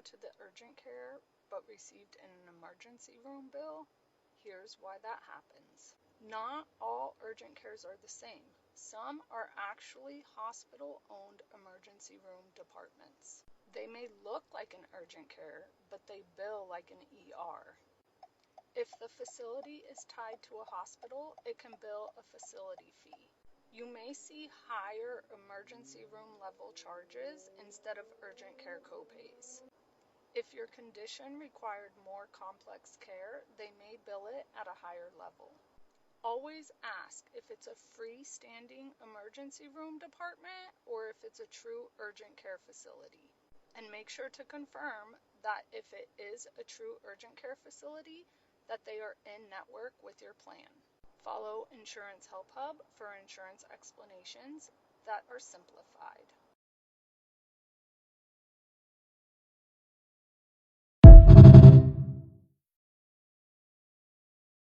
to the urgent care but received an emergency room bill? Here's why that happens. Not all urgent cares are the same. Some are actually hospital-owned emergency room departments. They may look like an urgent care, but they bill like an ER. If the facility is tied to a hospital, it can bill a facility fee. You may see higher emergency room level charges instead of urgent care copays. If your condition required more complex care, they may bill it at a higher level. Always ask if it's a freestanding emergency room department or if it's a true urgent care facility. And make sure to confirm that if it is a true urgent care facility, that they are in network with your plan. Follow Insurance Help Hub for insurance explanations that are simplified.